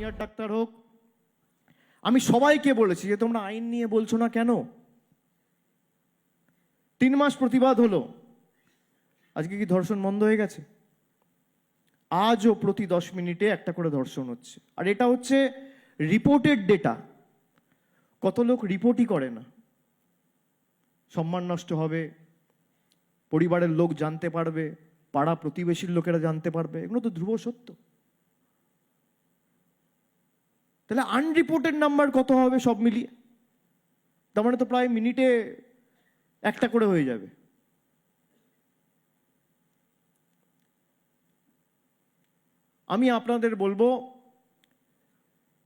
Senior doctor হোক, আমি সবাইকে বলেছি যে তোমরা আইন নিয়ে বলছো না কেন? 3 মাস প্রতিবাদ হলো, আজকে কি ধর্ষণ বন্ধ হয়ে গেছে? আজও প্রতি 10 মিনিটে একটা করে ধর্ষণ হচ্ছে, আর এটা হচ্ছে রিপোর্টেড ডেটা। কত লোক রিপোর্টই করে না, সম্মান নষ্ট হবে, পরিবারের লোক জানতে পারবে, পাড়া প্রতিবেশীর লোকেরা জানতে পারবে, এগুলো তো ধ্রুব সত্য। তাহলে আনরিপোর্টেড নাম্বার কত হবে সব মিলিয়ে? তার মানে তো প্রায় মিনিটে একটা করে হয়ে যাবে। আমি আপনাদের বলবো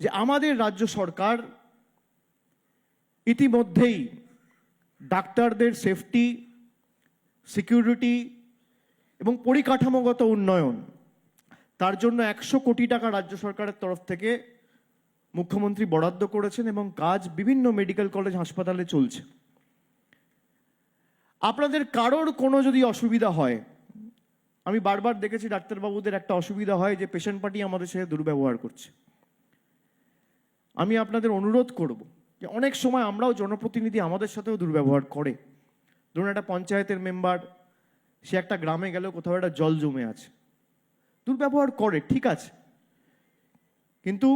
যে আমাদের রাজ্য সরকার ইতিমধ্যেই ডাক্তারদের সেফটি, সিকিউরিটি এবং পরিকাঠামোগত উন্নয়ন, তার জন্য 100 কোটি টাকা রাজ্য সরকারের তরফ থেকে মুখ্যমন্ত্রী বরাদ্দ করেছেন এবং কাজ বিভিন্ন মেডিকেল কলেজ হাসপাতালে চলছে। আপনাদের কারোর কোনো যদি অসুবিধা হয়, আমি বারবার দেখেছি ডাক্তারবাবুদের একটা অসুবিধা হয় যে পেশেন্ট পার্টি আমাদের সাথে দুর্ব্যবহার করছে। আমি আপনাদের অনুরোধ করব যে অনেক সময় আমরাও জনপ্রতিনিধি, আমাদের সাথেও দুর্ব্যবহার করে। ধরুন একটা পঞ্চায়েতের মেম্বার, সে একটা গ্রামে গেল, কোথাও একটা জল জমে আছে, দুর্ব্যবহার করে, ঠিক আছে, কিন্তু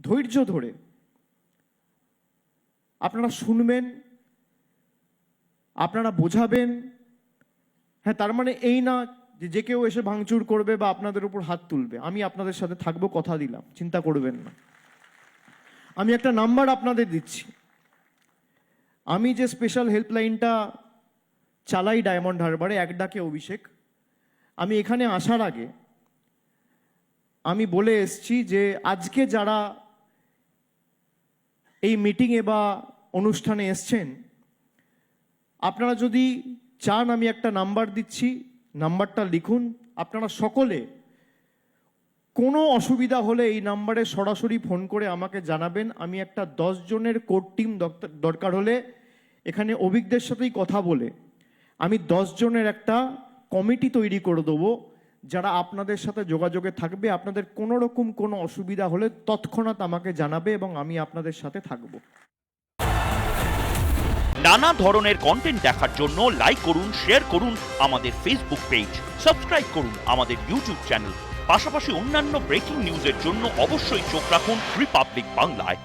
ধৈর্য ধরে আপনারা শুনবেন, আপনারা বোঝাবেন। হ্যাঁ, তার মানে এই না যে কেউ এসে ভাঙচুর করবে বা আপনাদের উপর হাত তুলবে। আমি আপনাদের সাথে থাকবো, কথা দিলাম, চিন্তা করবেন না। আমি একটা নাম্বার আপনাদের দিচ্ছি। আমি যে স্পেশাল হেল্পলাইনটা চালাই ডায়মন্ড হারবারে, এক ডাকে অভিষেক, আমি এখানে আসার আগে আমি বলে এসছি যে আজকে যারা এই মিটিংয়ে বা অনুষ্ঠানে এসছেন, আপনারা যদি চান আমি একটা নাম্বার দিচ্ছি, নাম্বারটা লিখুন। আপনারা সকলে কোনো অসুবিধা হলে এই নাম্বারে সরাসরি ফোন করে আমাকে জানাবেন। আমি একটা 10 জনের কোর টিম দরকার হলে এখানে অভিজ্ঞদের সাথেই কথা বলে আমি 10 জনের একটা কমিটি তৈরি করে দেবো, যারা আপনাদের সাথে যোগাযোগে থাকবে। আপনাদের কোনো রকম কোনো অসুবিধা হলে তৎক্ষণাৎ আমাকে জানাবে এবং আমি আপনাদের সাথে থাকবো। নানা ধরনের কন্টেন্ট দেখার জন্য লাইক করুন, শেয়ার করুন আমাদের ফেসবুক পেজ, সাবস্ক্রাইব করুন আমাদের ইউটিউব চ্যানেল। পাশাপাশি অন্যান্য ব্রেকিং নিউজের জন্য অবশ্যই চোখ রাখুন রিপাবলিক বাংলায়।